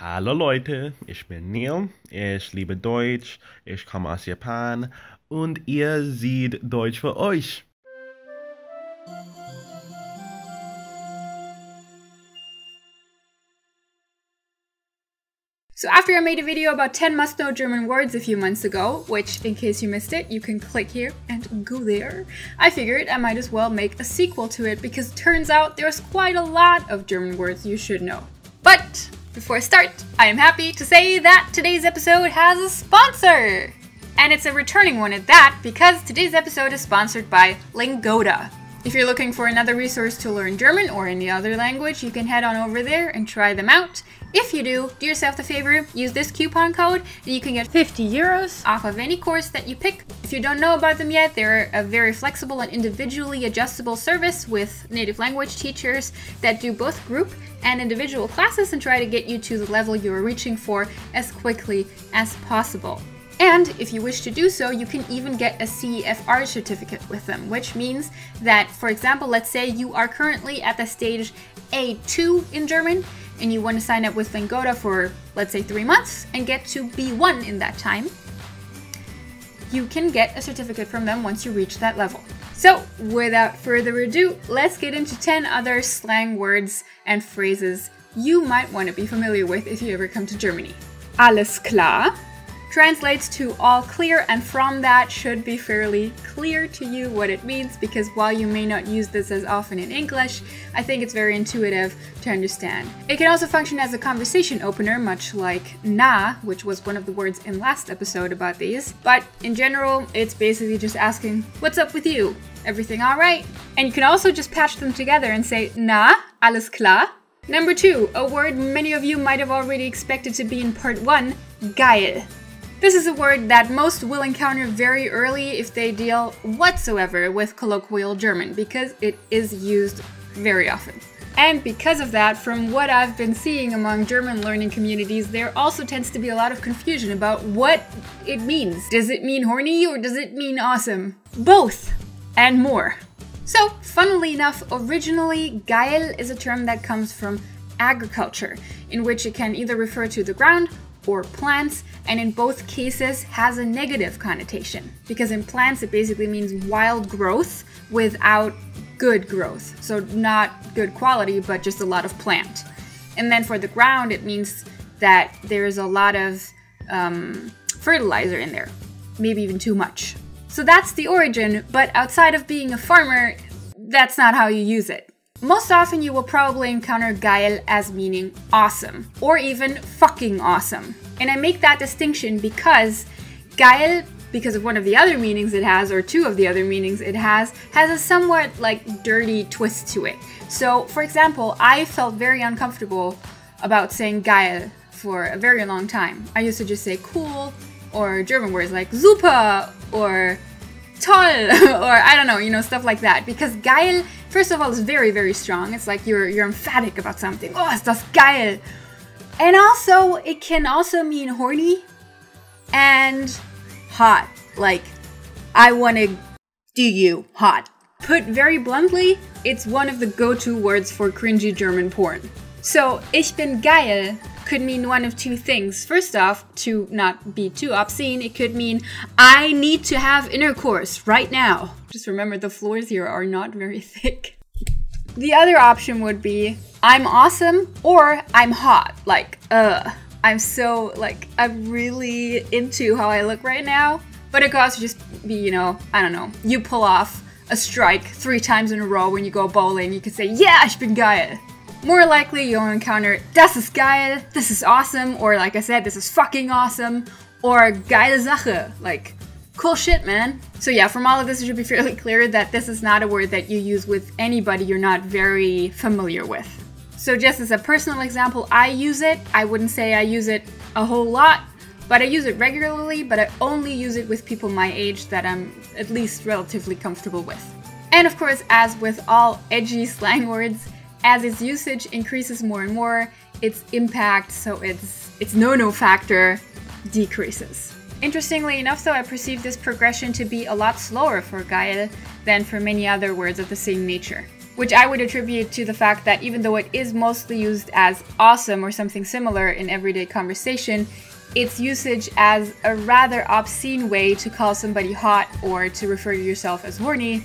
Hallo Leute, ich bin Neil, ich liebe Deutsch, ich komme aus Japan und ihr seht Deutsch für euch. So after I made a video about 10 must-know German words a few months ago, which, in case you missed it, you can click here and go there, I figured I might as well make a sequel to it because it turns out there's quite a lot of German words you should know. But before I start, I am happy to say that today's episode has a sponsor! And it's a returning one at that, because today's episode is sponsored by Lingoda. If you're looking for another resource to learn German or any other language, you can head on over there and try them out. If you do yourself the favor, use this coupon code and you can get 50 euros off of any course that you pick. If you don't know about them yet, they're a very flexible and individually adjustable service with native language teachers that do both group and individual classes and try to get you to the level you're reaching for as quickly as possible. And if you wish to do so, you can even get a CEFR certificate with them, which means that, for example, let's say you are currently at the stage A2 in German, and you want to sign up with Lingoda for, let's say, 3 months and get to B1 in that time, you can get a certificate from them once you reach that level. So, without further ado, let's get into 10 other slang words and phrases you might want to be familiar with if you ever come to Germany. Alles klar translates to all clear, and from that should be fairly clear to you what it means, because while you may not use this as often in English, I think it's very intuitive to understand. It can also function as a conversation opener, much like na, which was one of the words in last episode about these, but in general, it's basically just asking, what's up with you? Everything alright? And you can also just patch them together and say, na, alles klar? Number 2, a word many of you might have already expected to be in part 1, geil. This is a word that most will encounter very early if they deal whatsoever with colloquial German, because it is used very often. And because of that, from what I've been seeing among German learning communities, there also tends to be a lot of confusion about what it means. Does it mean horny or does it mean awesome? Both and more. So, funnily enough, originally, geil is a term that comes from agriculture, in which it can either refer to the ground or plants, and in both cases has a negative connotation. Because in plants it basically means wild growth without good growth. So not good quality, but just a lot of plant. And then for the ground it means that there's a lot of fertilizer in there. Maybe even too much. So that's the origin, but outside of being a farmer, that's not how you use it. Most often you will probably encounter geil as meaning awesome, or even fucking awesome. And I make that distinction because geil, because of one of the other meanings it has, or two of the other meanings it has a somewhat like dirty twist to it. So, for example, I felt very uncomfortable about saying geil for a very long time. I used to just say cool, or German words like super, or toll, or I don't know, stuff like that. Because geil, first of all, is very, very strong. It's like you're emphatic about something. Oh, ist das geil! And also, it can also mean horny and hot. Like, I want to do you hot. Put very bluntly, it's one of the go-to words for cringy German porn. So, ich bin geil could mean one of two things. First off, to not be too obscene, it could mean I need to have intercourse right now. Just remember, the floors here are not very thick. The other option would be I'm awesome or I'm hot. Like, I'm so, I'm really into how I look right now. But it could also just be, I don't know, you pull off a strike 3 times in a row when you go bowling. You could say, yeah, ich bin geil. More likely you'll encounter das ist geil, this is awesome, or like I said, this is fucking awesome, or geile Sache, like cool shit, man. So yeah, from all of this it should be fairly clear that this is not a word that you use with anybody you're not very familiar with. So just as a personal example, I use it. I wouldn't say I use it a whole lot, but I use it regularly, but I only use it with people my age that I'm at least relatively comfortable with. And of course, as with all edgy slang words, as its usage increases more and more, its impact, so its no-no factor, decreases. Interestingly enough though, I perceive this progression to be a lot slower for geil than for many other words of the same nature. which I would attribute to the fact that even though it is mostly used as awesome or something similar in everyday conversation, its usage as a rather obscene way to call somebody hot or to refer to yourself as horny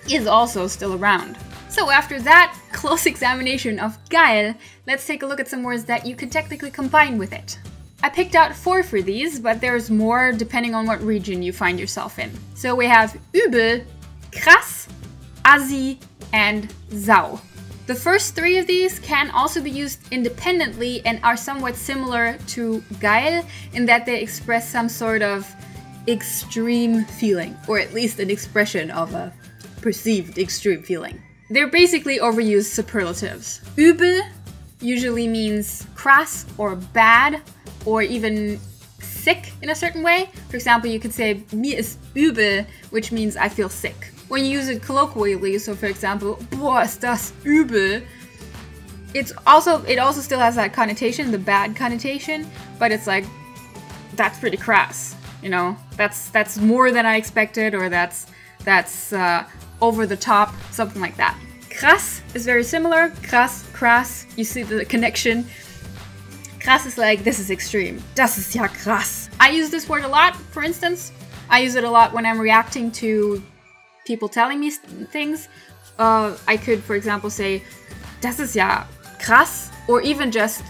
is also still around. So after that close examination of geil, let's take a look at some words that you could technically combine with it. I picked out 4 for these, but there's more depending on what region you find yourself in. So we have übel, krass, assi, and sau. The first 3 of these can also be used independently and are somewhat similar to geil in that they express some sort of extreme feeling, or at least an expression of a perceived extreme feeling. They're basically overused superlatives. Übel usually means crass or bad or even sick in a certain way. For example, you could say mir ist übel, which means I feel sick. When you use it colloquially, so for example, boah, ist das übel, it also still has that connotation, the bad connotation, but it's like, that's pretty crass, you know? That's more than I expected, or that's over the top, something like that. Krass is very similar. Krass, krass, you see the connection. Krass is like, this is extreme. Das ist ja krass. I use this word a lot, for instance. I use it a lot when I'm reacting to people telling me things. I could, for example, say, das ist ja krass, or even just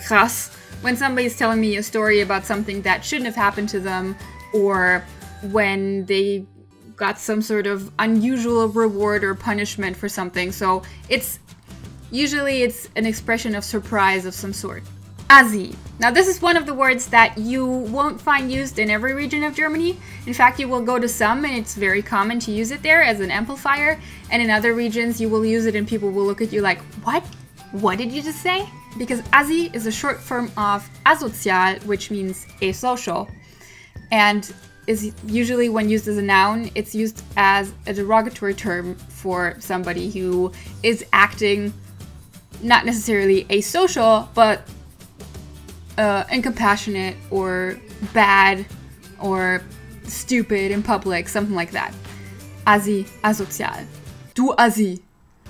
krass, when somebody's telling me a story about something that shouldn't have happened to them, or when they got some sort of unusual reward or punishment for something. So it's usually an expression of surprise of some sort. Assi. Now this is one of the words that you won't find used in every region of Germany. In fact, you will go to some and it's very common to use it there as an amplifier. And in other regions you will use it and people will look at you like, what? What did you just say? Because assi is a short form of asozial, which means asocial. And is usually, when used as a noun, it's used as a derogatory term for somebody who is acting not necessarily asocial, but incompassionate or bad or stupid in public, something like that. Assi, asozial. Du Assi.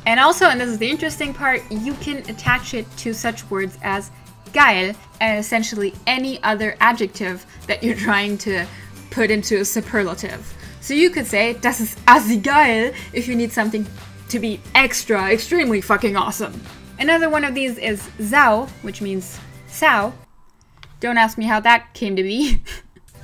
And also, and this is the interesting part, you can attach it to such words as geil and essentially any other adjective that you're trying to put into a superlative. So you could say, das ist assi geil, if you need something to be extremely fucking awesome. Another one of these is sau, which means sau. Don't ask me how that came to be.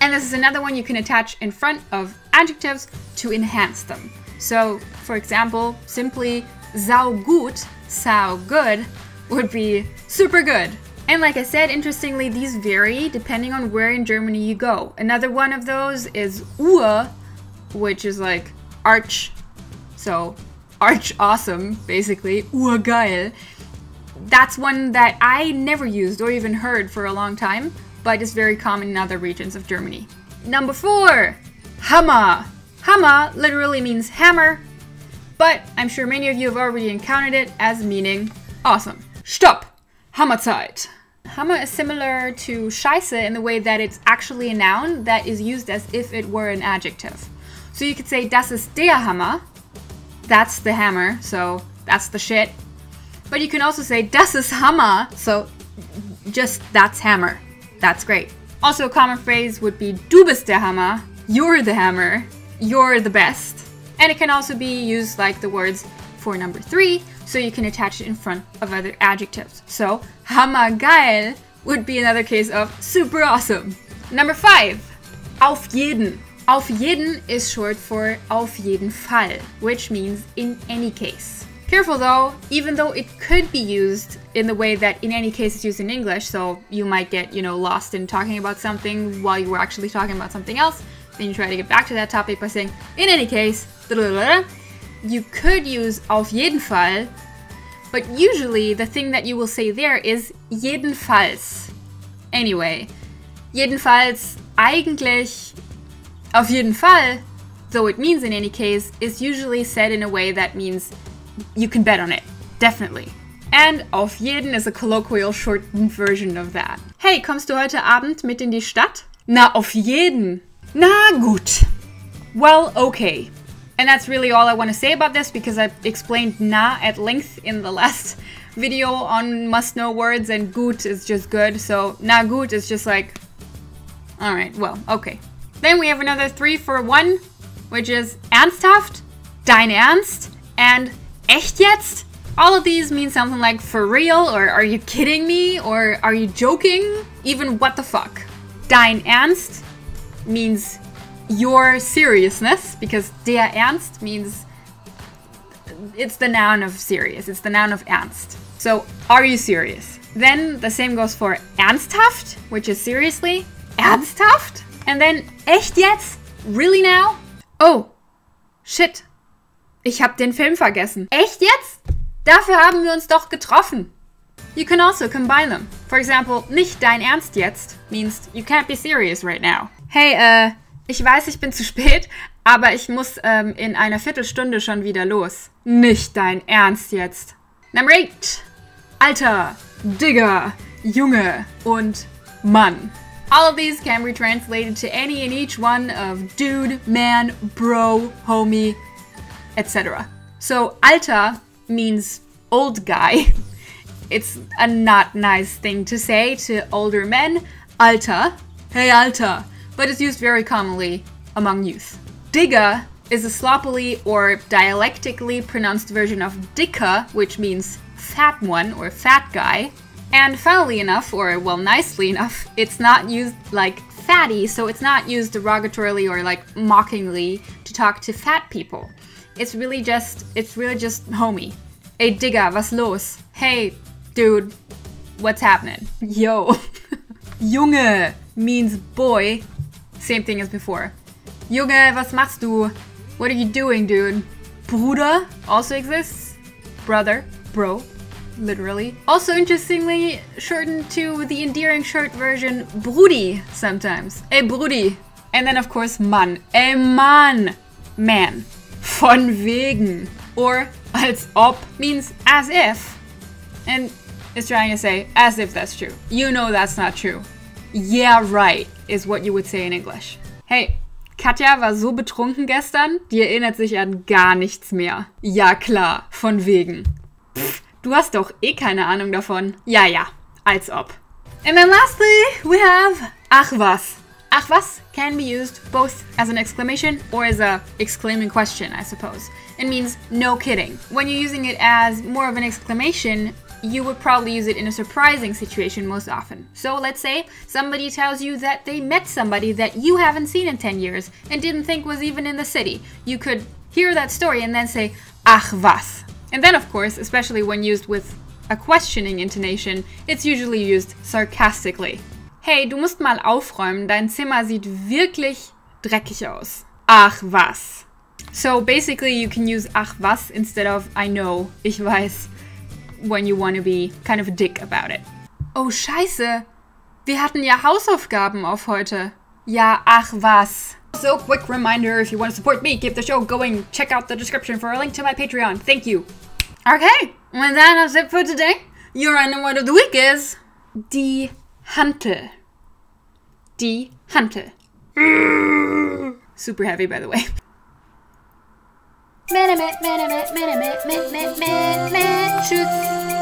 And this is another one you can attach in front of adjectives to enhance them. So, for example, simply sau gut, sau good, would be super good. And like I said, interestingly, these vary depending on where in Germany you go. Another one of those is ur, which is like arch, so arch awesome, basically, urgeil. That's one that I never used or even heard for a long time, but is very common in other regions of Germany. Number 4, Hammer. Hammer literally means hammer, but I'm sure many of you have already encountered it as meaning awesome. Stopp! Hammerzeit. Hammer is similar to Scheiße in the way that it's actually a noun that is used as if it were an adjective. So you could say, das ist der Hammer. That's the hammer, so that's the shit. But you can also say, das ist Hammer, so just that's hammer. That's great. Also a common phrase would be, du bist der Hammer. You're the hammer. You're the best. And it can also be used like the words for number 3, so you can attach it in front of other adjectives. So, hammergeil would be another case of super awesome. Number 5, auf jeden. Auf jeden is short for auf jeden Fall, which means in any case. Careful though, even though it could be used in the way that in any case is used in English, so you might get, lost in talking about something while you were actually talking about something else, then you try to get back to that topic by saying, in any case, you could use auf jeden Fall, but usually the thing that you will say there is jedenfalls. Anyway, jedenfalls, eigentlich, auf jeden Fall, though it means in any case, is usually said in a way that means you can bet on it, definitely. And auf jeden is a colloquial shortened version of that. Hey, kommst du heute Abend mit in die Stadt? Na, auf jeden. Na gut. Well, okay. And that's really all I want to say about this, because I explained na at length in the last video on must-know words, and gut is just good. So na gut is just like, alright, well, okay. Then we have another 3 for 1, which is ernsthaft, dein Ernst, and echt jetzt. All of these mean something like for real, or are you kidding me, or are you joking, even what the fuck. Dein Ernst means your seriousness, because der Ernst means it's the noun of serious, it's the noun of ernst. So, are you serious? Then the same goes for ernsthaft, which is seriously, ernsthaft. And then echt jetzt, really now? Oh, shit, ich hab den Film vergessen. Echt jetzt? Dafür haben wir uns doch getroffen. You can also combine them. For example, nicht dein Ernst jetzt means you can't be serious right now. Hey, ich weiß, ich bin zu spät, aber ich muss in einer Viertelstunde schon wieder los. Nicht dein Ernst jetzt. Number 8. Alter, Digger, Junge und Mann. All of these can be translated to any and each one of dude, man, bro, homie, etc. So, Alter means old guy. It's a not nice thing to say to older men. Alter, hey Alter, but it's used very commonly among youth. Digger is a sloppily or dialectically pronounced version of dicker, which means fat one or fat guy. And funnily enough, or well, nicely enough, it's not used like fatty, so it's not used derogatorily or like mockingly to talk to fat people. It's really just homie. Ey Digga, was los? Hey, dude, what's happening? Yo. Junge means boy. Same thing as before. Junge, was machst du? What are you doing, dude? Bruder also exists. Brother, bro, literally. Also, interestingly, shortened to the endearing short version, Brudi sometimes. Ey, Brudi. And then, of course, Mann. Ey, Mann. Man. Von wegen. Or als ob means as if. And it's trying to say as if that's true. You know that's not true. Yeah, right is what you would say in English. Hey, Katja war so betrunken gestern, die erinnert sich an gar nichts mehr. Ja klar, von wegen. Pff, du hast doch eh keine Ahnung davon. Ja, ja, als ob. And then lastly, we have ach was. Ach was can be used both as an exclamation or as a exclaiming question, I suppose. It means no kidding. When you're using it as more of an exclamation, you would probably use it in a surprising situation most often. So let's say somebody tells you that they met somebody that you haven't seen in 10 years and didn't think was even in the city. You could hear that story and then say, ach was. And then of course, especially when used with a questioning intonation, it's usually used sarcastically. Hey, du musst mal aufräumen, dein Zimmer sieht wirklich dreckig aus. Ach was. So basically you can use ach was instead of I know, ich weiß, when you want to be kind of a dick about it. Oh scheiße, wir hatten ja Hausaufgaben auf heute. Ja, ach was. So quick reminder, if you want to support me, keep the show going, check out the description for a link to my Patreon. Thank you. Okay, well that's it for today. Your random word of the week is die Hantel. Die Hantel. Super heavy, by the way. Tschüss.